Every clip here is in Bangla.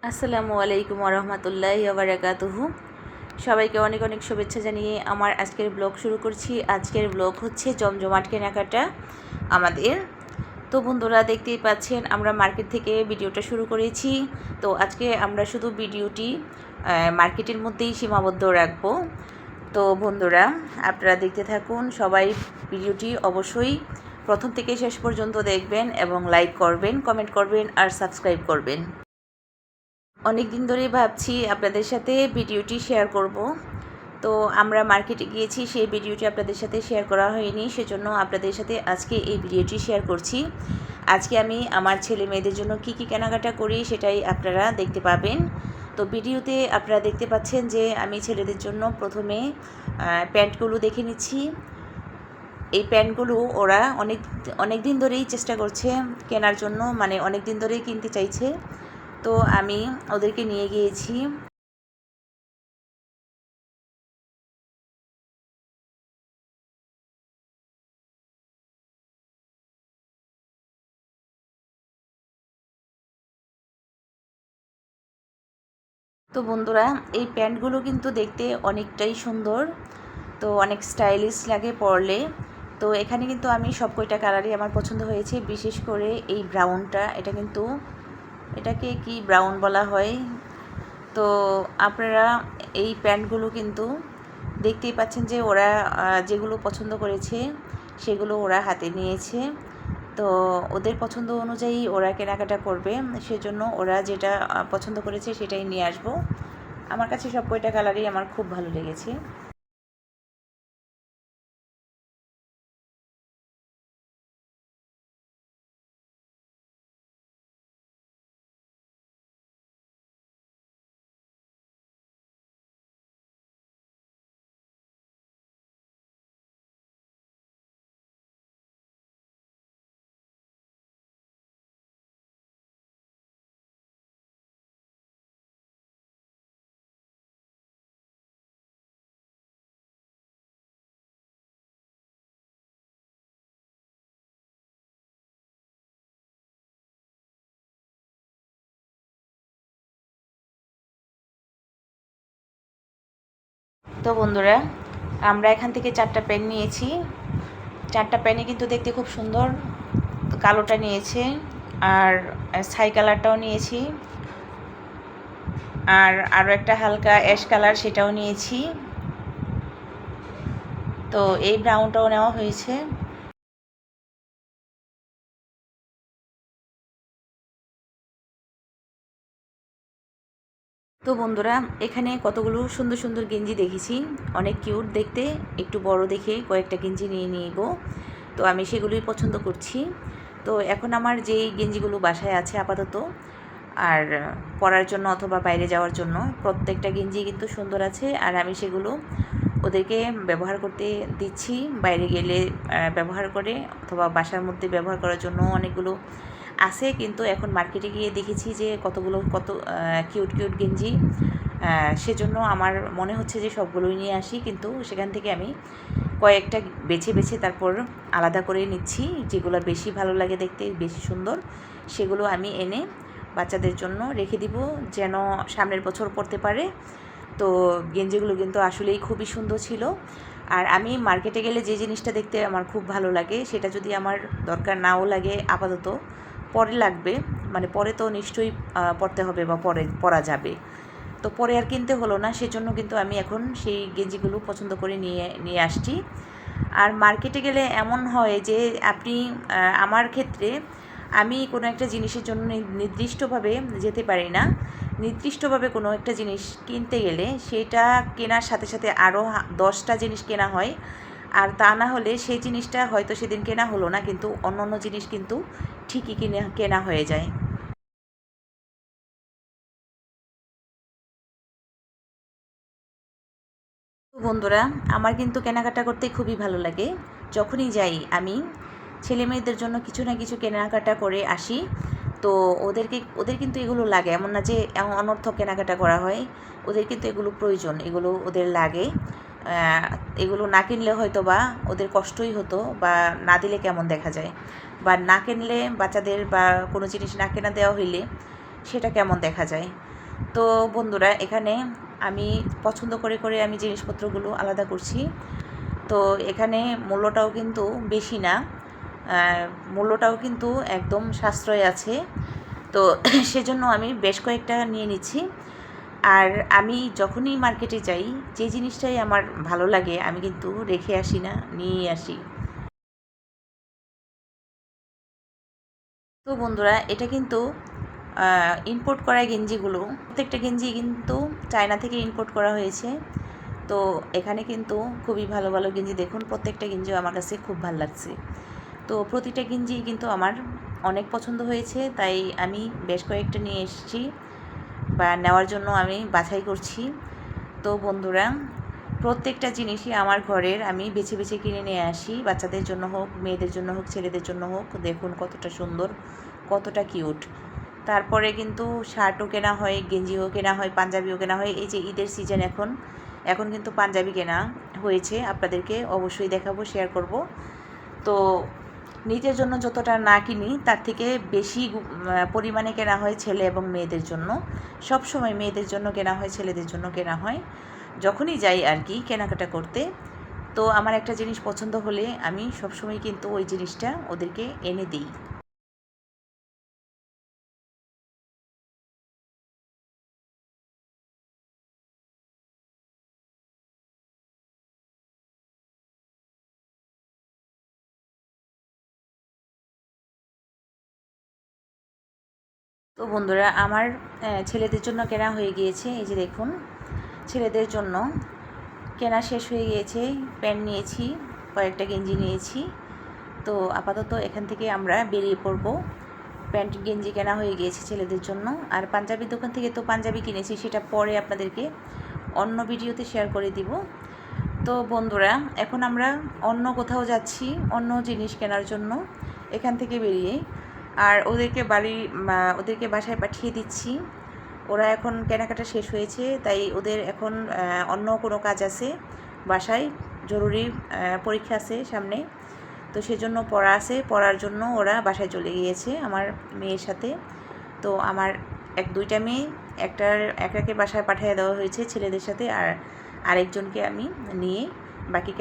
আসসালামু আলাইকুম ওরহমতুল্লাহি ওবারাকাতুহু। সবাইকে অনেক অনেক শুভেচ্ছা জানিয়ে আমার আজকের ব্লগ শুরু করছি। আজকের ব্লগ হচ্ছে জমজমাট কেনাকাটা আমাদের। তো বন্ধুরা, দেখতেই পাচ্ছেন আমরা মার্কেট থেকে ভিডিওটা শুরু করেছি। তো আজকে আমরা শুধু ভিডিওটি মার্কেটের মধ্যেই সীমাবদ্ধ রাখবো। তো বন্ধুরা, আপনারা দেখতে থাকুন। সবাই ভিডিওটি অবশ্যই প্রথম থেকে শেষ পর্যন্ত দেখবেন এবং লাইক করবেন, কমেন্ট করবেন আর সাবস্ক্রাইব করবেন। অনেক দিন ধরেই ভাবছি আপনাদের সাথে ভিডিওটি শেয়ার করব। তো আমরা মার্কেটে গিয়েছি, সেই ভিডিওটি আপনাদের সাথে শেয়ার করা হয়নি, সেজন্য আপনাদের সাথে আজকে এই ভিডিওটি শেয়ার করছি। আজকে আমি আমার ছেলে মেয়েদের জন্য কি কি কেনাকাটা করি সেটাই আপনারা দেখতে পাবেন। তো ভিডিওতে আপনারা দেখতে পাচ্ছেন যে আমি ছেলেদের জন্য প্রথমে প্যান্টগুলো দেখে নিচ্ছি। এই প্যান্টগুলো ওরা অনেক দিন ধরেই চেষ্টা করছে কেনার জন্য, মানে অনেক দিন ধরেই কিনতে চাইছে। তো আমি ওদেরকে নিয়ে গিয়েছি। তো বন্ধুরা, এই প্যান্টগুলো কিন্তু দেখতে অনেকটাই সুন্দর, তো অনেক স্টাইলিশ লাগে পরলে। তো এখানে কিন্তু আমি সব কয়টা কালারই আমার পছন্দ হয়েছে, বিশেষ করে এই ব্রাউনটা। এটাকে কি ব্রাউন বলা হয়। তো আপনারা এই প্যান্টগুলো কিন্তু দেখতেই পাচ্ছেন যে ওরা যেগুলো পছন্দ করেছে সেগুলো ওরা হাতে নিয়েছে। তো ওদের পছন্দ অনুযায়ী ওরা কেনাকাটা করবে, সেজন্য ওরা যেটা পছন্দ করেছে সেটাই নিয়ে আসবো। আমার কাছে সব কয়টা কালারই আমার খুব ভালো লেগেছে। তো বন্ধুরা, আমরা এখান থেকে 4টা পেন নিয়েছি। 4টা পেনই কিন্তু দেখতে খুব সুন্দর। কালোটা নিয়েছে, আর ছাই কালারটাও নিয়েছি, আর আরও একটা হালকা অ্যাশ কালার সেটাও নিয়েছি। তো এই ব্রাউনটাও নেওয়া হয়েছে। তো বন্ধুরা, এখানে কতগুলো সুন্দর সুন্দর গেঞ্জি দেখেছি, অনেক কিউট দেখতে। একটু বড় দেখে কয়েকটা গেঞ্জি নিয়ে নিব। তো আমি সেগুলোই পছন্দ করছি। তো এখন আমার যেই গেঞ্জিগুলো বাসায় আছে আপাতত, আর পরার জন্য অথবা বাইরে যাওয়ার জন্য, প্রত্যেকটা গেঞ্জি কিন্তু সুন্দর আছে। আর আমি সেগুলো ওদেরকে ব্যবহার করতে দিচ্ছি। বাইরে গেলে ব্যবহার করে, অথবা বাসার মধ্যে ব্যবহার করার জন্য অনেকগুলো আছে। কিন্তু এখন মার্কেটে গিয়ে দেখেছি যে কত কিউট কিউট গেঞ্জি, সেজন্য আমার মনে হচ্ছে যে সবগুলোই নিয়ে আসি। কিন্তু সেখান থেকে আমি কয়েকটা বেছে বেছে তারপর আলাদা করে নিচ্ছি, যেগুলো বেশি ভালো লাগে দেখতে, বেশি সুন্দর, সেগুলো আমি এনে বাচ্চাদের জন্য রেখে দিব, যেন সামনের বছর পরতে পারে। তো গেঞ্জিগুলো কিন্তু আসলেই খুবই সুন্দর ছিল। আর আমি মার্কেটে গেলে যে জিনিসটা দেখতে আমার খুব ভালো লাগে, সেটা যদি আমার দরকার নাও লাগে আপাতত, পরে লাগবে, মানে পরে তো নিশ্চয়ই পরতে হবে বা পরা যাবে, তো পরে আর কিনতে হলো না। সেজন্য কিন্তু আমি এখন সেই গেঞ্জিগুলো পছন্দ করে নিয়ে নিয়ে আসছি। আর মার্কেটে গেলে এমন হয় যে আপনি, আমার ক্ষেত্রে, আমি কোনো একটা জিনিসের জন্য নির্দিষ্টভাবে যেতে পারি না। নির্দিষ্টভাবে কোনো একটা জিনিস কিনতে গেলে সেটা কেনার সাথে সাথে আরও 10টা জিনিস কেনা হয়। আর তা না হলে সেই জিনিসটা হয়তো সেদিন কেনা হলো না, কিন্তু অন্য অন্য জিনিস কিন্তু ঠিকই কেনা হয়ে যায়। তো বন্ধুরা, আমার কিন্তু কেনাকাটা করতে খুবই ভালো লাগে। যখনই যাই আমি ছেলে মেয়েদের জন্য কিছু না কিছু কেনাকাটা করে আসি। তো ওদের কিন্তু এগুলো লাগে, এমন না যে অনর্থক কেনাকাটা করা হয়। ওদের কিন্তু এগুলো প্রয়োজন, এগুলো ওদের লাগে। এগুলো না কিনলে হয়তো বা ওদের কষ্টই হতো, বা না দিলে কেমন দেখা যায়, বা না কিনলে বাচ্চাদের, বা কোনো জিনিস না কেনা দেওয়া হইলে সেটা কেমন দেখা যায়। তো বন্ধুরা, এখানে আমি পছন্দ করে করে আমি জিনিসপত্রগুলো আলাদা করছি। তো এখানে মূল্যটাও কিন্তু বেশি না, মূল্যটাও কিন্তু একদম সাশ্রয় আছে। তো সেজন্য আমি বেশ কয়েকটা নিয়ে নিচ্ছি। আর আমি যখনই মার্কেটে যাই, যে জিনিসটাই আমার ভালো লাগে আমি কিন্তু রেখে আসি না, নিয়ে আসি। তো বন্ধুরা, এটা কিন্তু ইম্পোর্ট করা গেঞ্জিগুলো, প্রত্যেকটা গেঞ্জি কিন্তু চায়না থেকে ইম্পোর্ট করা হয়েছে। তো এখানে কিন্তু খুবই ভালো ভালো গেঞ্জি, দেখুন প্রত্যেকটা গেঞ্জিও আমার কাছে খুব ভালো লাগছে। তো প্রতিটা গেঞ্জি কিন্তু আমার অনেক পছন্দ হয়েছে, তাই আমি বেশ কয়েকটা নিয়ে এসেছি বা নেওয়ার জন্য আমি বাছাই করছি। তো বন্ধুরা, প্রত্যেকটা জিনিসই আমার ঘরের আমি বেছে বেছে কিনে নিয়ে আসি, বাচ্চাদের জন্য হোক, মেয়েদের জন্য হোক, ছেলেদের জন্য হোক। দেখুন কতটা সুন্দর, কতটা কিউট। তারপরে কিন্তু শার্টও কেনা হয়, গেঞ্জিও কেনা হয়, পাঞ্জাবিও কেনা হয়। এই যে ঈদের সিজন, এখন কিন্তু পাঞ্জাবি কেনা হয়েছে, আপনাদেরকে অবশ্যই দেখাবো, শেয়ার করব। তো নিজের জন্য যতটা না কিনি তার থেকে বেশি পরিমাণে কেনা হয় ছেলে এবং মেয়েদের জন্য। সব সময় মেয়েদের জন্য কেনা হয়, ছেলেদের জন্য কেনা হয় যখনই যাই আর কি কেনাকাটা করতে। তো আমার একটা জিনিস পছন্দ হলে আমি সবসময় কিন্তু ওই জিনিসটা ওদেরকে এনে দিই। তো বন্ধুরা, আমার ছেলেদের জন্য কেনা হয়ে গিয়েছে। এই যে দেখুন, ছেলেদের জন্য কেনা শেষ হয়ে গিয়েছে। প্যান্ট নিয়েছি, কয়েকটা গেঞ্জি নিয়েছি। তো আপাতত এখান থেকে আমরা বেরিয়ে পড়ব। প্যান্ট গেঞ্জি কেনা হয়ে গিয়েছে ছেলেদের জন্য। আর পাঞ্জাবির দোকান থেকে তো পাঞ্জাবি কিনেছি, সেটা পরে আপনাদেরকে অন্য ভিডিওতে শেয়ার করে দিব। তো বন্ধুরা, এখন আমরা অন্য কোথাও যাচ্ছি অন্য জিনিস কেনার জন্য এখান থেকে বেরিয়ে। আর ওদেরকে বাসায় পাঠিয়ে দিচ্ছি। ওরা এখন কেনাকাটা শেষ হয়েছে, তাই ওদের এখন অন্য কোনো কাজ আছে বাসায়, জরুরি পরীক্ষা আছে সামনে। তো সেজন্য পড়ার জন্য ওরা বাসায় চলে গিয়েছে আমার মেয়ের সাথে। তো আমার দুইটা মেয়ে, একটাকে বাসায় পাঠিয়ে দেওয়া হয়েছে ছেলেদের সাথে, আর আরেকজনকে আমি নিয়ে বাকি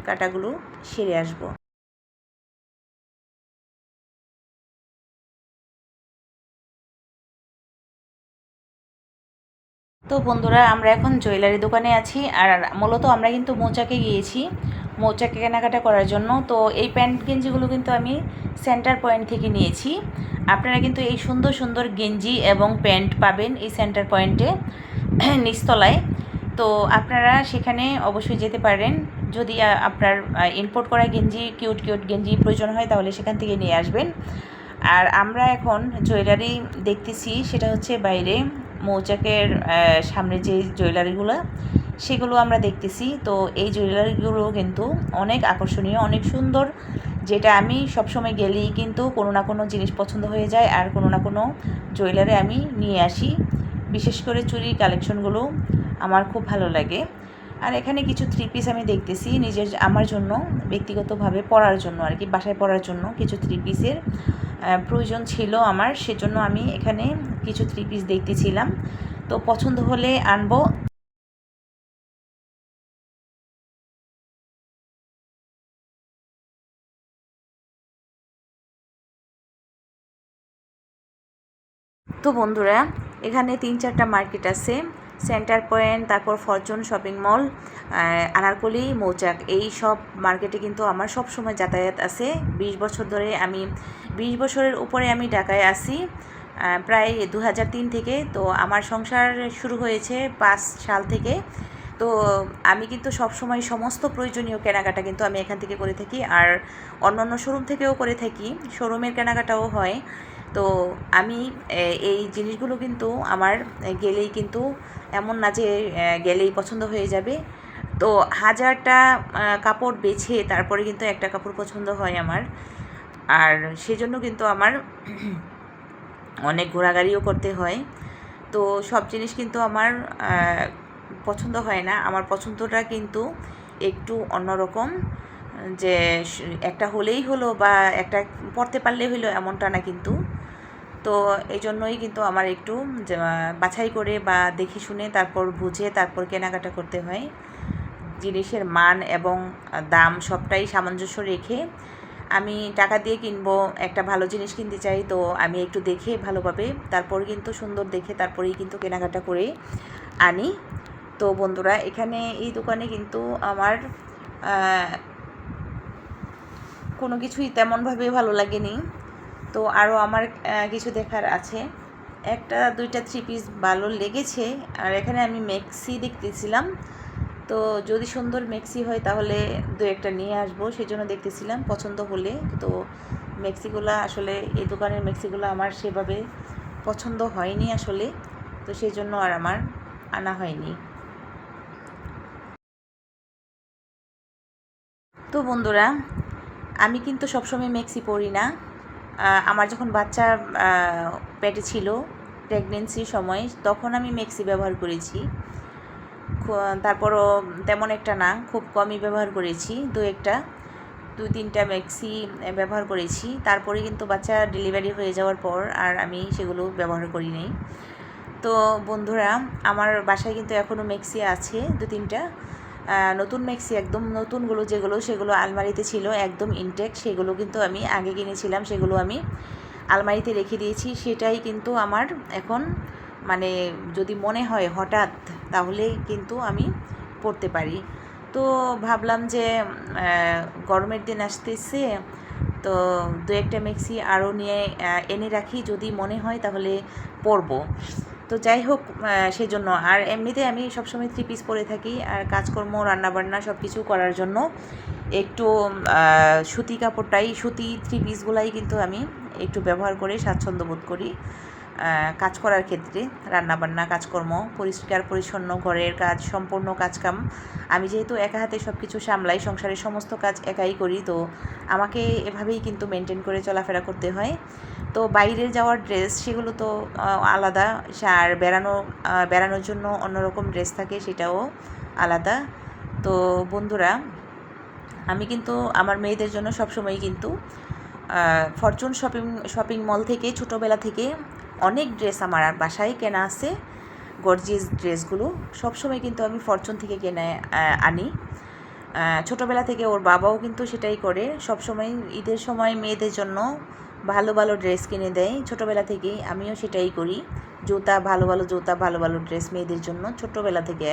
কাটাগুলো সেরে আসব। তো বন্ধুরা, আমরা এখন জুয়েলারি দোকানে আছি। আর মূলত আমরা কিন্তু মৌচাকে গিয়েছি মৌচাকে কেনাকাটা করার জন্য। তো এই প্যান্ট গেঞ্জিগুলো কিন্তু আমি সেন্টার পয়েন্ট থেকে নিয়েছি। আপনারা কিন্তু এই সুন্দর সুন্দর গেঞ্জি এবং প্যান্ট পাবেন এই সেন্টার পয়েন্টে, নিচতলায়। তো আপনারা সেখানে অবশ্যই যেতে পারেন। যদি আপনার ইম্পোর্ট করা গেঞ্জি, কিউট কিউট গেঞ্জি প্রয়োজন হয়, তাহলে সেখান থেকে নিয়ে আসবেন। আর আমরা এখন জুয়েলারি দেখতেছি, সেটা হচ্ছে বাইরে মৌচাকের সামনে যে জুয়েলারিগুলো, সেগুলো আমরা দেখতেছি। তো এই জুয়েলারিগুলো কিন্তু অনেক আকর্ষণীয়, অনেক সুন্দর, যেটা আমি সবসময় গেলেই কিন্তু কোনো না কোনো জিনিস পছন্দ হয়ে যায়, আর কোনো না কোনো জুয়েলারি আমি নিয়ে আসি। বিশেষ করে চুড়ির কালেকশনগুলো আমার খুব ভালো লাগে। আর এখানে কিছু থ্রি পিস আমি দেখতেছি আমার জন্য, ব্যক্তিগতভাবে পরার জন্য আর কি, বাসায় পরার জন্য কিছু থ্রি পিসের প্রয়োজন ছিল আমার, সেজন্য আমি এখানে কিছু থ্রি পিস দেখতেছিলাম। তো পছন্দ হলে আনবো। তো বন্ধুরা, এখানে 3-4টা মার্কেট আছে, সেন্টার পয়েন্ট, তারপর ফরচুন শপিং মল, আনারকলি, মৌচাক। এই সব মার্কেটে কিন্তু আমার সব সময় যাতায়াত আছে। 20 বছর ধরে আমি, 20 বছরের উপরে আমি ঢাকায় আছি, প্রায় 2003 থেকে। তো আমার সংসার শুরু হয়েছে 5 সাল থেকে। তো আমি কিন্তু সবসময় সমস্ত প্রয়োজনীয় কেনাকাটা কিন্তু আমি এখান থেকে করে থাকি, আর অন্য শোরুম থেকেও করে থাকি, শোরুমের কেনাকাটাও হয়। তো আমি এই জিনিসগুলো কিন্তু আমার গেলেই কিন্তু, এমন না যে গেলেই পছন্দ হয়ে যাবে। তো হাজারটা কাপড় বেছে তারপরে কিন্তু একটা কাপড় পছন্দ হয় আমার। আর সেজন্য কিন্তু আমার অনেক ঘোরাঘুরিও করতে হয়। তো সব জিনিস কিন্তু আমার পছন্দ হয় না। আমার পছন্দটা কিন্তু একটু অন্যরকম, যে একটা হলেই হলো বা একটা পড়তে পারলেই হলো, এমনটা না কিন্তু। তো এই জন্যই কিন্তু আমার একটু বাছাই করে বা দেখে শুনে তারপর বুঝে তারপর কেনাকাটা করতে হয়। জিনিসের মান এবং দাম সবটাই সামঞ্জস্য রেখে আমি টাকা দিয়ে কিনবো, একটা ভালো জিনিস কিনতে চাই, তো আমি একটু দেখে ভালোভাবে তারপর কিন্তু সুন্দর দেখে তারপরেই কিন্তু কেনাকাটা করে আনি। তো বন্ধুরা, এখানে এই দোকানে কিন্তু আমার কোনো কিছুই তেমনভাবে ভালো লাগেনি। তো আরও আমার কিছু দেখার আছে। একটা দুইটা থ্রি পিস ভালো লেগেছে, আর এখানে আমি মেক্সি দেখতেছিলাম। তো যদি সুন্দর মেক্সি হয় তাহলে দু একটা নিয়ে আসবো, সেই জন্য দেখতেছিলাম পছন্দ হলে। তো মেক্সিগুলো আসলে এই দোকানের মেক্সিগুলো আমার সেভাবে পছন্দ হয়নি আসলে, তো সেই জন্য আর আমার আনা হয়নি। তো বন্ধুরা, আমি কিন্তু সবসময় মেক্সি পরি না। আমার যখন বাচ্চা পেটে ছিল প্রেগনেন্সির সময়, তখন আমি মেক্সি ব্যবহার করেছি। তারপরও তেমন একটা না, খুব কমই ব্যবহার করেছি, দুই তিনটা মেক্সি ব্যবহার করেছি। তারপরে কিন্তু বাচ্চা ডেলিভারি হয়ে যাওয়ার পর আর আমি সেগুলো ব্যবহার করি নাই। তো বন্ধুরা, আমার বাসায় কিন্তু এখনও মেক্সি আছে দু তিনটা। নতুন মেক্সি, একদম নতুনগুলো যেগুলো, সেগুলো আলমারিতে ছিল একদম ইনটেক। সেগুলো কিন্তু আমি আগে কিনেছিলাম, সেগুলো আমি আলমারিতে রেখে দিয়েছি। সেটাই কিন্তু আমার এখন মানে যদি মনে হয় হঠাৎ, তাহলে কিন্তু আমি পরতে পারি। তো ভাবলাম যে গরমের দিন আসতেছে, তো দু একটা মেক্সি আরও নিয়ে এনে রাখি, যদি মনে হয় তাহলে পরবো। তো যাই হোক, সেজন্য। আর এমনিতে আমি সবসময় থ্রি পিস পরে থাকি, আর কাজকর্ম রান্নাবান্না সব কিছু করার জন্য একটু সুতি কাপড়টাই, সুতি থ্রি পিসগুলাই কিন্তু আমি একটু ব্যবহার করে স্বাচ্ছন্দ্য বোধ করি কাজ করার ক্ষেত্রে। রান্নাবান্না, কাজকর্ম, পরিষ্কার পরিচ্ছন্ন ঘরের কাজ, সম্পূর্ণ কাজকাম আমি যেহেতু একা হাতে সব কিছু সামলাই, সংসারের সমস্ত কাজ একাই করি, তো আমাকে এভাবেই কিন্তু মেনটেন করে চলাফেরা করতে হয়। তো বাইরে যাওয়ার ড্রেস, সেগুলো তো আলাদা, আর বেড়ানোর জন্য অন্যরকম ড্রেস থাকে, সেটাও আলাদা। তো বন্ধুরা, আমি কিন্তু আমার মেয়েদের জন্য সবসময় কিন্তু ফরচুন শপিং মল থেকে ছোটোবেলা থেকে অনেক ড্রেস আমার বাসায় কেনা আছে। গর্জিয়াস ড্রেসগুলো সবসময় কিন্তু আমি ফরচুন থেকে আনি। ছোটোবেলা থেকে ওর বাবাও কিন্তু সেটাই করে, সবসময় ঈদের সময় মেয়েদের জন্য ভালো ভালো ড্রেস কিনে দেয় ছোটোবেলা থেকেই। আমিও সেটাই করি, ভালো ভালো ড্রেস মেয়েদের জন্য ছোটোবেলা থেকে,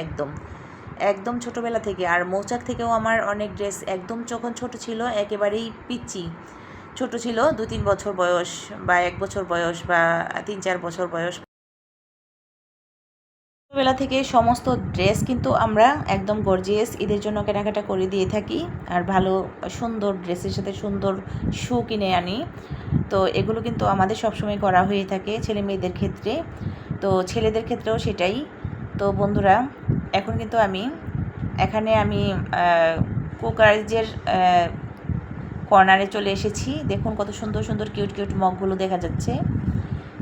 একদম ছোটোবেলা থেকে। আর মৌচাক থেকেও আমার অনেক ড্রেস, একদম যখন ছোটো ছিল, একেবারেই পিচ্চি ছোট ছিল, 2-3 বছর বয়স বা 1 বছর বয়স বা 3-4 বছর বয়স, ছোটোবেলা থেকে সমস্ত ড্রেস কিন্তু আমরা একদম গর্জিয়াস ঈদের জন্য কেনাকাটা করে দিয়ে থাকি। আর ভালো সুন্দর ড্রেসের সাথে সুন্দর শু কিনে আনি। তো এগুলো কিন্তু আমাদের সবসময় করা হয়ে থাকে ছেলে মেয়েদের ক্ষেত্রে, তো ছেলেদের ক্ষেত্রেও সেটাই। তো বন্ধুরা, এখন কিন্তু এখানে আমি কুকারেজের কর্নারে চলে এসেছি। দেখুন কত সুন্দর সুন্দর কিউট কিউট মগগুলো দেখা যাচ্ছে।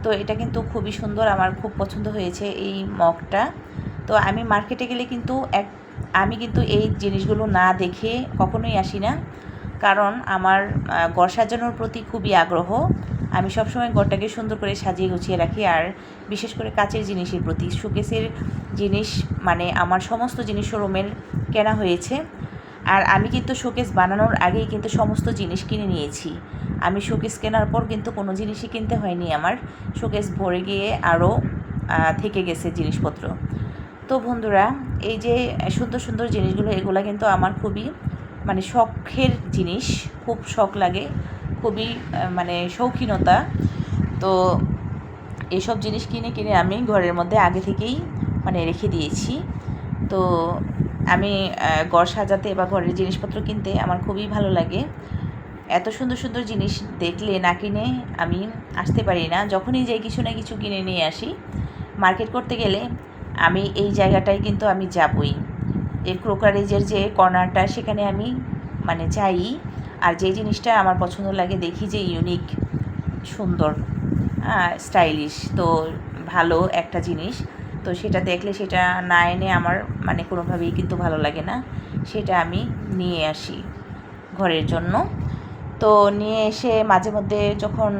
তো এটা কিন্তু খুবই সুন্দর, আমার খুব পছন্দ হয়েছে এই মগটা। তো আমি মার্কেটে গেলে কিন্তু আমি কিন্তু এই জিনিসগুলো না দেখে কখনোই আসি না, কারণ আমার ঘর সাজানোর প্রতি খুবই আগ্রহ। আমি সবসময় ঘরটাকে সুন্দর করে সাজিয়ে গুছিয়ে রাখি, আর বিশেষ করে কাচের জিনিসের প্রতি। শোকেসের জিনিস মানে আমার সমস্ত জিনিস শোরুমের কেনা হয়েছে। আর আমি কিন্তু শোকেস বানানোর আগেই কিন্তু সমস্ত জিনিস কিনে নিয়েছি। আমি শোকেস কেনার পর কিন্তু কোনো জিনিসই কিনতে হয়নি আমার, শোকেস ভরে গিয়ে আরও থেকে গেছে জিনিসপত্র। তো বন্ধুরা, এই যে সুন্দর সুন্দর জিনিসগুলো, এগুলো কিন্তু আমার খুবই মানে শখের জিনিস, খুব শখ লাগে, খুবই মানে শৌখিনতা। তো এসব জিনিস কিনে আমি ঘরের মধ্যে আগে থেকেই মানে রেখে দিয়েছি। তো আমি ঘর সাজাতে বা ঘরের জিনিসপত্র কিনতে আমার খুবই ভালো লাগে। এত সুন্দর সুন্দর জিনিস দেখলে না কিনে আমি আসতে পারি না। যখনই যাই কিছু না কিছু কিনে নিয়ে আসি। মার্কেট করতে গেলে আমি এই জায়গাটায় কিন্তু আমি যাবই, এই ক্রোকারেজের যে কর্নারটা, সেখানে আমি মানে যাই। আর যে জিনিসটা আমার পছন্দ লাগে, দেখি যে ইউনিক, সুন্দর, স্টাইলিশ, তো ভালো একটা জিনিস, তো সেটা দেখলে সেটা না এনে আমার মানে কোনোভাবেই কিন্তু ভালো লাগে না, সেটা আমি নিয়ে আসি ঘরের জন্য। তো নিয়ে এসে মাঝে মধ্যে যখন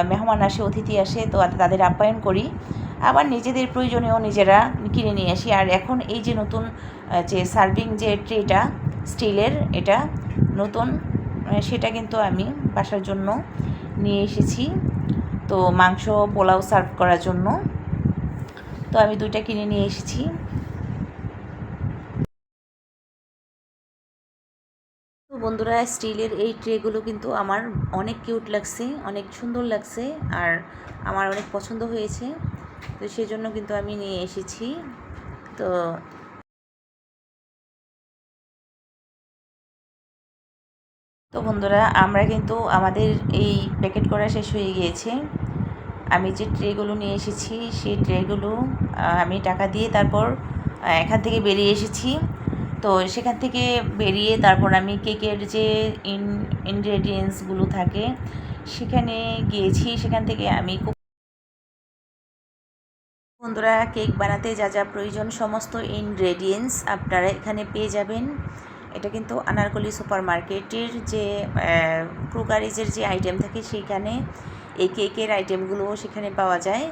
মেহমান আসে, অতিথি আসে, তো তাদের আপ্যায়ন করি। আবার নিজেদের প্রয়োজনেও নিজেরা কিনে নিয়ে আসি। আর এখন এই যে নতুন যে সার্ভিং যে ট্রেটা স্টিলের, এটা নতুন, সেটা কিন্তু আমি বাসার জন্য নিয়ে এসেছি। তো মাংস পোলাও সার্ভ করার জন্য তো আমি 2টা কিনে নিয়ে এসেছি। তো বন্ধুরা, স্টিলের এই ট্রেগুলো কিন্তু আমার অনেক কিউট লাগছে, অনেক সুন্দর লাগছে, আর আমার অনেক পছন্দ হয়েছে। তো সেজন্য কিন্তু আমি নিয়ে এসেছি। তো বন্ধুরা, আমরা কিন্তু আমাদের এই প্যাকেট করা শেষ হয়ে গিয়েছে। আমি যে ট্রেগুলো নিয়ে এসেছি সেই ট্রেগুলো আমি টাকা দিয়ে তারপর এখান থেকে বেরিয়ে এসেছি। তো সেখান থেকে বেরিয়ে তারপর আমি কেকের যে ইনগ্রেডিয়েন্টসগুলো থাকে সেখানে গিয়েছি। সেখান থেকে আমি বন্ধুরা, কেক বানাতে যা যা প্রয়োজন সমস্ত ইনগ্রেডিয়েন্টস আপনারা এখানে পেয়ে যাবেন। এটা কিন্তু আনারকলি সুপার মার্কেটের যে ক্রোকারিজের যে আইটেম থাকে সেইখানে এই কেকের আইটেমগুলো সেখানে পাওয়া যায়।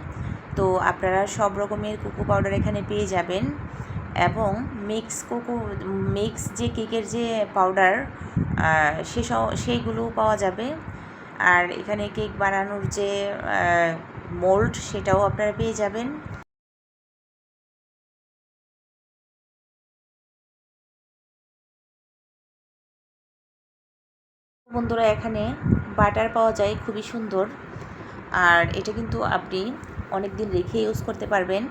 তো আপনারা সব রকমের কোকো পাউডার এখানে পেয়ে যাবেন, এবং মিক্স যে কেকের যে পাউডার সেইগুলো পাওয়া যাবে। আর এখানে কেক বানানোর যে মোল্ড সেটাও আপনারা পেয়ে যাবেন। বন্ধুরা, এখানে বাটার পাওয়া যায় খুবই সুন্দর, আর এটা কিন্তু আপনি অনেক দিন রেখে ইউজ করতে পারবেন।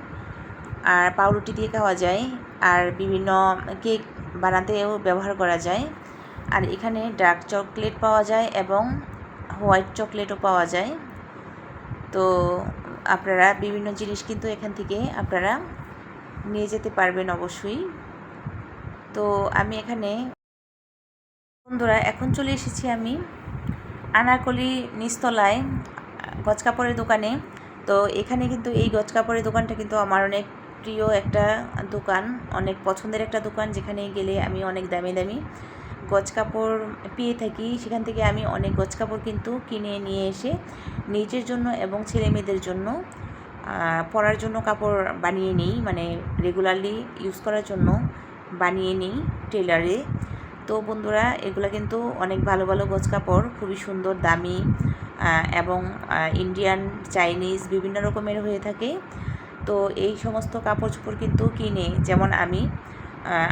আর পাউরুটি দিয়ে খাওয়া যায়, আর বিভিন্ন কেক বানাতেও ব্যবহার করা যায়। আর এখানে ডার্ক চকলেট পাওয়া যায় এবং হোয়াইট চকলেটও পাওয়া যায়। তো আপনারা বিভিন্ন জিনিস কিন্তু এখান থেকে আপনারা নিয়ে যেতে পারবেন অবশ্যই। তো আমি এখানে বন্ধুরা এখন চলে এসেছি আমি আনারকলি নিচতলায় গজকাপড়ের দোকানে। তো এখানে কিন্তু এই গজকাপড়ের দোকানটা কিন্তু আমার অনেক প্রিয় একটা দোকান, অনেক পছন্দের একটা দোকান, যেখানে গেলে আমি অনেক দামি দামি গজকাপড় পেয়ে থাকি। সেখান থেকে আমি অনেক গজকাপড় কিন্তু কিনে নিয়ে এসে নিজের জন্য এবং ছেলে মেয়েদের জন্য পরার জন্য কাপড় বানিয়ে নিই, মানে রেগুলারলি ইউজ করার জন্য বানিয়ে নিই টেলারে। তো বন্ধুরা, এগুলো কিন্তু অনেক ভালো ভালো গজকাপড়, খুবই সুন্দর, দামি, এবং ইন্ডিয়ান, চাইনিজ বিভিন্ন রকমের হয়ে থাকে। তো এই সমস্ত কাপড় চোপড় কিন্তু কিনে, যেমন আমি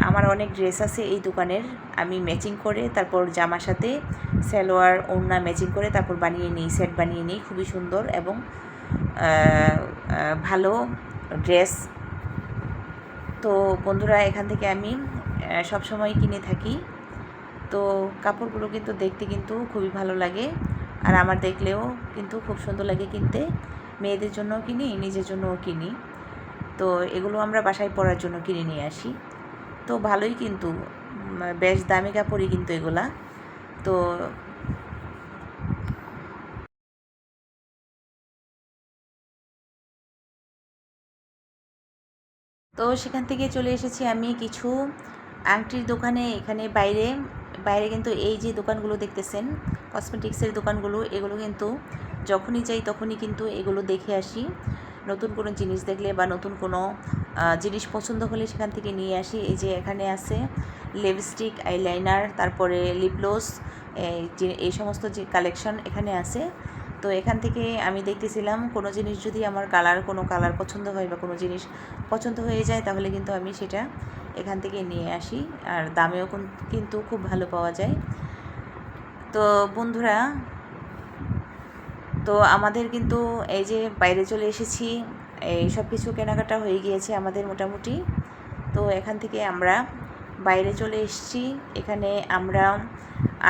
আমার অনেক ড্রেস আছে এই দোকানের, আমি ম্যাচিং করে তারপর জামার সাথে সালোয়ার ওড়না ম্যাচিং করে তারপর বানিয়ে নিই, সেট বানিয়ে নিই, খুবই সুন্দর এবং ভালো ড্রেস। তো বন্ধুরা, এখান থেকে আমি সবসময় কিনে থাকি। তো কাপড়গুলো কিন্তু দেখতে কিন্তু খুবই ভালো লাগে, আর আমার দেখলেও কিন্তু খুব সুন্দর লাগে কিনতে। মেয়েদের জন্যও কিনি, নিজের জন্যও কিনি। তো এগুলো আমরা বাসায় পরার জন্য কিনে নিয়ে আসি। তো ভালোই, কিন্তু বেশ দামি কাপড়ই কিন্তু এগুলা। তো সেখান থেকে চলে এসেছি আমি কিছু আংটির দোকানে। এখানে বাইরে বাইরে কিন্তু এই যে দোকানগুলো দেখতেছেন, কসমেটিক্সের দোকানগুলো, এগুলো কিন্তু যখনই যাই তখনই কিন্তু এগুলো দেখে আসি। নতুন কোনো জিনিস দেখলে বা নতুন কোনো জিনিস পছন্দ হলে সেখান থেকে নিয়ে আসি। এই যে এখানে আছে লিপস্টিক, আইলাইনার, তারপরে লিপগ্লস, এই সমস্ত যে কালেকশন এখানে আছে। তো এখান থেকে আমি দেখতেছিলাম কোনো জিনিস যদি আমার কোনো কালার পছন্দ হয় বা কোনো জিনিস পছন্দ হয়ে যায়, তাহলে কিন্তু আমি সেটা এখান থেকে নিয়ে আসি, আর দামেও কিন্তু খুব ভালো পাওয়া যায়। তো বন্ধুরা, তো আমাদের কিন্তু এই যে বাইরে চলে এসেছি, এই সব কিছু কেনাকাটা হয়ে গিয়েছে আমাদের মোটামুটি। তো এখান থেকে আমরা বাইরে চলে এসেছি। এখানে আমরা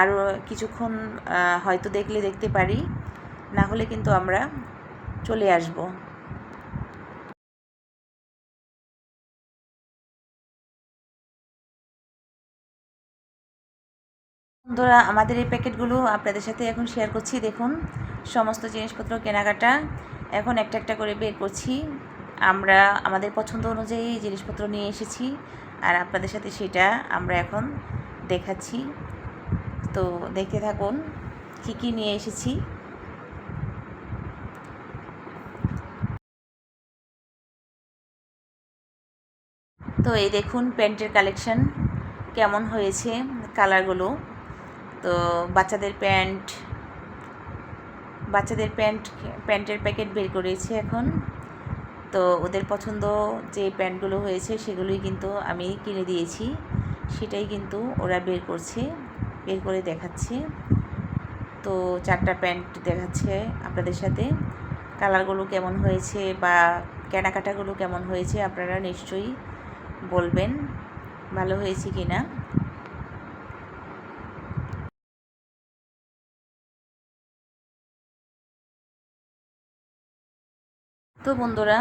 আরও কিছুক্ষণ হয়তো দেখতে পারি, না হলে কিন্তু আমরা চলে আসব। বন্ধুরা, আমাদের এই প্যাকেটগুলো আপনাদের সাথে এখন শেয়ার করছি। দেখুন, সমস্ত জিনিসপত্র কেনাকাটা এখন একটা একটা করে বের করছি। আমরা আমাদের পছন্দ অনুযায়ী জিনিসপত্র নিয়ে এসেছি, আর আপনাদের সাথে সেটা আমরা এখন দেখাচ্ছি। তো দেখতে থাকুন। কী নিয়ে এসেছি। তো এই দেখুন প্যান্টের কালেকশান কেমন হয়েছে, কালারগুলো। তো বাচ্চাদের প্যান্টের প্যাকেট বের করেছে এখন। তো ওদের পছন্দ যে প্যান্টগুলো হয়েছে সেগুলোই কিন্তু আমি কিনে দিয়েছি, সেটাই কিন্তু ওরা বের করে দেখাচ্ছে। তো 4টা প্যান্ট দেখাচ্ছে আপনাদের সাথে। কালারগুলো কেমন হয়েছে বা কেনাকাটাগুলো কেমন হয়েছে আপনারা নিশ্চয়ই বলবেন ভালো হয়েছে কি না। তো বন্ধুরা,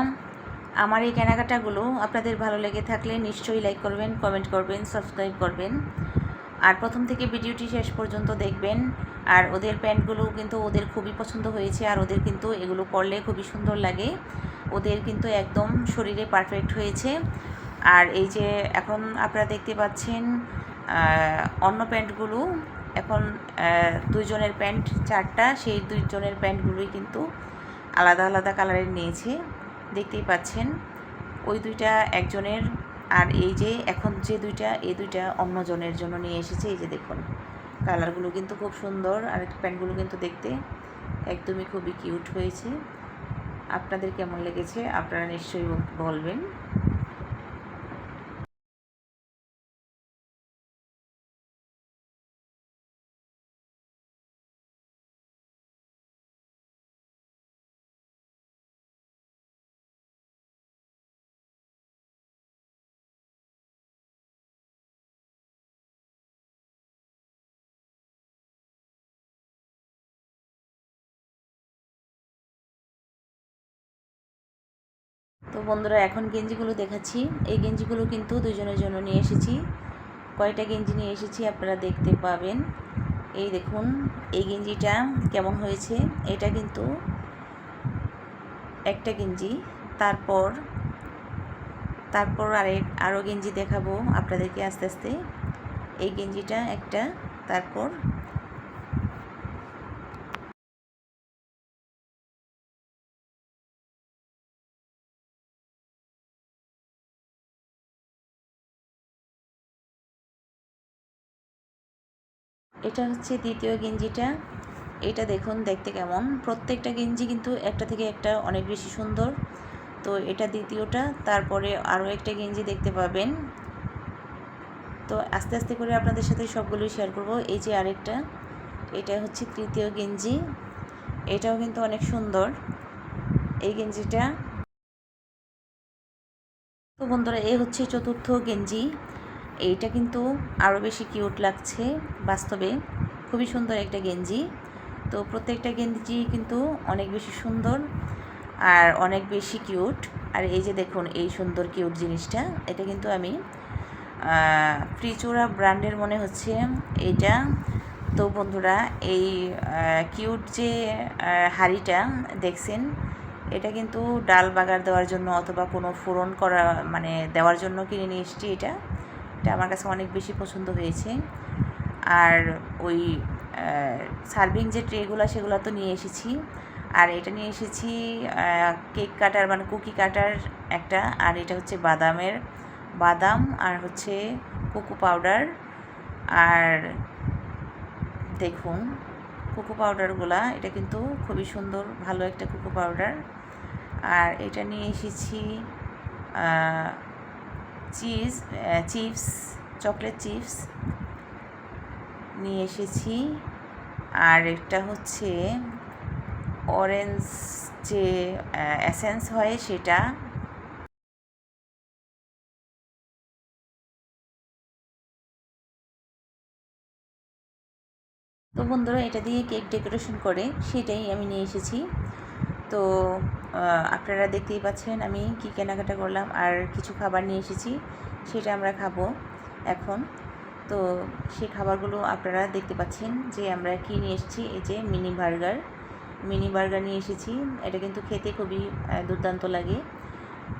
আমার এই কেনাকাটাগুলো আপনাদের ভালো লেগে থাকলে নিশ্চয়ই লাইক করবেন, কমেন্ট করবেন, সাবস্ক্রাইব করবেন, আর প্রথম থেকে ভিডিওটি শেষ পর্যন্ত দেখবেন। আর ওদের প্যান্টগুলো কিন্তু ওদের খুবই পছন্দ হয়েছে, আর ওদের কিন্তু এগুলো পরলে খুবই সুন্দর লাগে, ওদের কিন্তু একদম শরীরে পারফেক্ট হয়েছে। আর এই যে এখন আপনারা দেখতে পাচ্ছেন অন্য প্যান্টগুলো, এখন 2 জনের প্যান্ট 4টা, সেই 2 জনের প্যান্টগুলোই কিন্তু আলাদা আলাদা কালারের নিয়েছে, দেখতেই পাচ্ছেন। ওই 2টা একজনের, আর এই যে এখন যে 2টা, এই 2টা অন্যজনের জন্য নিয়ে এসেছে। এই যে দেখুন কালারগুলো কিন্তু খুব সুন্দর, আর প্যান্টগুলো কিন্তু দেখতে একদমই খুবই কিউট হয়েছে। আপনাদের কেমন লেগেছে আপনারা নিশ্চয়ই বলবেন। তো বন্ধুরা, এখন গেঞ্জিগুলো দেখাচ্ছি। এই গেঞ্জিগুলো কিন্তু 2 জনের জন্য নিয়ে এসেছি। কয়টা গেঞ্জি নিয়ে এসেছি আপনারা দেখতে পাবেন। এই দেখুন এই গেঞ্জিটা কেমন হয়েছে। এটা কিন্তু একটা গেঞ্জি, তারপর আরও গেঞ্জি দেখাবো আপনাদেরকে আস্তে আস্তে। এই গেঞ্জিটা একটা, তারপর এটা হচ্ছে দ্বিতীয় গেঞ্জিটা। এটা দেখুন দেখতে কেমন। প্রত্যেকটা গেঞ্জি কিন্তু একটা থেকে একটা অনেক বেশি সুন্দর। তো এটা দ্বিতীয়টা, তারপরে আরও একটা গেঞ্জি দেখতে পাবেন। তো আস্তে আস্তে করে আপনাদের সাথে সবগুলোই শেয়ার করব। এই যে আরেকটা, এটা হচ্ছে তৃতীয় গেঞ্জি, এটাও কিন্তু অনেক সুন্দর এই গেঞ্জিটা। তো বন্ধুরা, এই হচ্ছে চতুর্থ গেঞ্জি। এইটা কিন্তু আরও বেশি কিউট লাগছে, বাস্তবে খুবই সুন্দর একটা গেঞ্জি। তো প্রত্যেকটা গেঞ্জি কিন্তু অনেক বেশি সুন্দর আর অনেক বেশি কিউট। আর এই যে দেখুন এই সুন্দর কিউট জিনিসটা, এটা কিন্তু আমি প্রিচোরা ব্র্যান্ডের মনে হচ্ছে এইটা। তো বন্ধুরা, এই কিউট যে হাঁড়িটা দেখছেন, এটা কিন্তু ডাল বাগার দেওয়ার জন্য অথবা কোনো ফোড়ন করা মানে দেওয়ার জন্য কিনে নিয়ে এসেছি। এটা আমার কাছে অনেক বেশি পছন্দ হয়েছে। আর ওই সার্ভিং যে ট্রেগুলো সেগুলো তো নিয়ে এসেছি। আর এটা নিয়ে এসেছি কেক কাটার মানে কুকি কাটার একটা, আর এটা হচ্ছে বাদাম আর হচ্ছে কোকো পাউডার। আর দেখুন কোকো পাউডারগুলা, এটা কিন্তু খুবই সুন্দর ভালো একটা কোকো পাউডার। আর এটা নিয়ে এসেছি চিপস, চকলেট চিপস নিয়ে এসেছি। আর এটা হচ্ছে অরেঞ্জ যে এসেন্স হয় সেটা। তো বন্ধুরা, এটা দিয়ে কেক ডেকোরেশন করে সেটাই আমি নিয়ে এসেছি। তো আপনারা দেখতেই পাচ্ছেন আমি কি কেনাকাটা করলাম। আর কিছু খাবার নিয়ে এসেছি, সেটা আমরা খাবো এখন। তো সেই খাবারগুলো আপনারা দেখতে পাচ্ছেন যে আমরা কি নিয়ে এসেছি। এই যে মিনি বার্গার নিয়ে এসেছি। এটা কিন্তু খেতে খুবই দুর্দান্ত লাগে।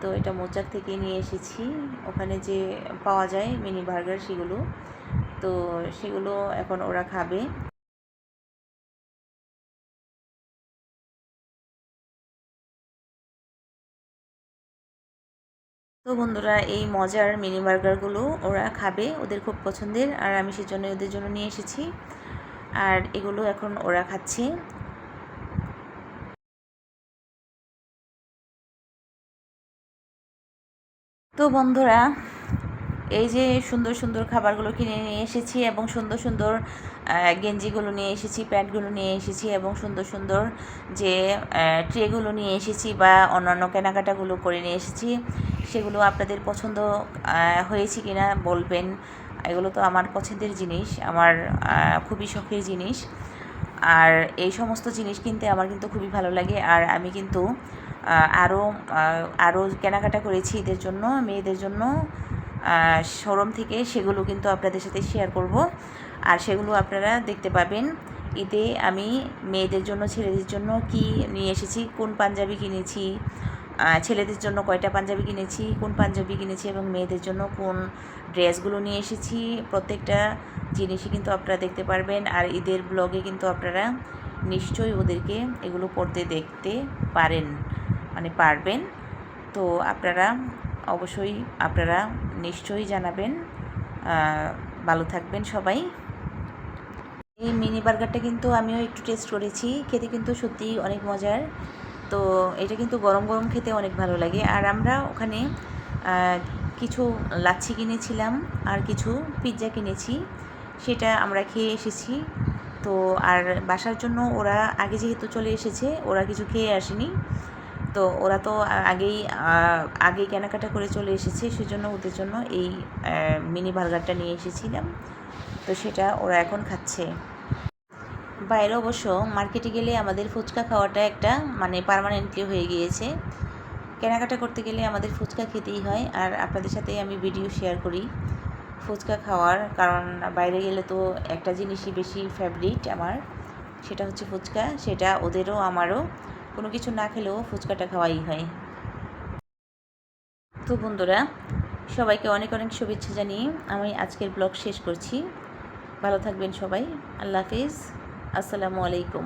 তো এটা মোচাক থেকে নিয়ে এসেছি, ওখানে যে পাওয়া যায় মিনি বার্গার সেগুলো। তো সেগুলো এখন ওরা খাবে। তো বন্ধুরা, এই মজার মিনি বার্গারগুলো ওরা খাবে, ওদের খুব পছন্দের, আর আমি সেজন্য ওদের জন্য নিয়ে এসেছি। আর এগুলো এখন ওরা খাচ্ছে। তো বন্ধুরা, এই যে সুন্দর সুন্দর খাবারগুলো কিনে নিয়ে এসেছি এবং সুন্দর সুন্দর গেঞ্জিগুলো নিয়ে এসেছি, প্যান্টগুলো নিয়ে এসেছি এবং সুন্দর সুন্দর যে ট্রেগুলো নিয়ে এসেছি বা অন্যান্য কেনাকাটাগুলো করে নিয়ে এসেছি, সেগুলো আপনাদের পছন্দ হয়েছে কি না বলবেন। এগুলো তো আমার পছন্দের জিনিস, আমার খুবই শখের জিনিস। আর এই সমস্ত জিনিস কিনতে আমার কিন্তু খুবই ভালো লাগে। আর আমি কিন্তু আরও আরও কেনাকাটা করেছি এদের জন্য, মেয়েদের জন্য শোরুম থেকে, সেগুলো কিন্তু আপনাদের সাথে শেয়ার করব। আর সেগুলো আপনারা দেখতে পাবেন। ঈদে আমি মেয়েদের জন্য, ছেলেদের জন্য কি নিয়ে এসেছি, কোন পাঞ্জাবি কিনেছি, ছেলেদের জন্য কয়টা পাঞ্জাবি কিনেছি, কোন পাঞ্জাবি কিনেছি এবং মেয়েদের জন্য কোন ড্রেসগুলো নিয়ে এসেছি, প্রত্যেকটা জিনিসই কিন্তু আপনারা দেখতে পারবেন। আর ঈদের ব্লগে কিন্তু আপনারা নিশ্চয়ই ওদেরকে এগুলো পড়তে দেখতে পারবেন। তো আপনারা অবশ্যই নিশ্চয়ই জানাবেন। ভালো থাকবেন সবাই। এই মিনি বার্গারটা কিন্তু আমিও একটু টেস্ট করেছি, খেতে কিন্তু সত্যিই অনেক মজার। তো এটা কিন্তু গরম গরম খেতে অনেক ভালো লাগে। আর আমরা ওখানে কিছু লাচ্ছি কিনেছিলাম আর কিছু পিৎজা কিনেছি, সেটা আমরা খেয়ে এসেছি। তো আর বাসার জন্য ওরা আগে যেহেতু চলে এসেছে, ওরা কিছু খেয়ে আসেনি। তো ওরা তো আগেই কেনাকাটা করে চলে এসেছে, সেজন্য ওদের জন্য এই মিনি বার্গারটা নিয়ে এসেছিলাম। তো সেটা ওরা এখন খাচ্ছে। বাইরে অবশ্য মার্কেটে গেলে আমাদের ফুচকা খাওয়াটা একটা পার্মানেন্টলি হয়ে গিয়েছে। কেনাকাটা করতে গেলে আমাদের ফুচকা খেতেই হয়। আর আপনাদের সাথে আমি ভিডিও শেয়ার করি ফুচকা খাওয়ার, কারণ বাইরে গেলে তো একটা জিনিসই বেশি ফেভারিট আমার, সেটা হচ্ছে ফুচকা। সেটা ওদেরও আমারও, কোনো কিছু না খেলেও ফুচকাটা খাওয়াই হয়। তো বন্ধুরা, সবাইকে অনেক অনেক শুভেচ্ছা জানিয়ে আমি আজকের ব্লগ শেষ করছি। ভালো থাকবেন সবাই। আল্লাহ হাফিজ। আসসালামু আলাইকুম।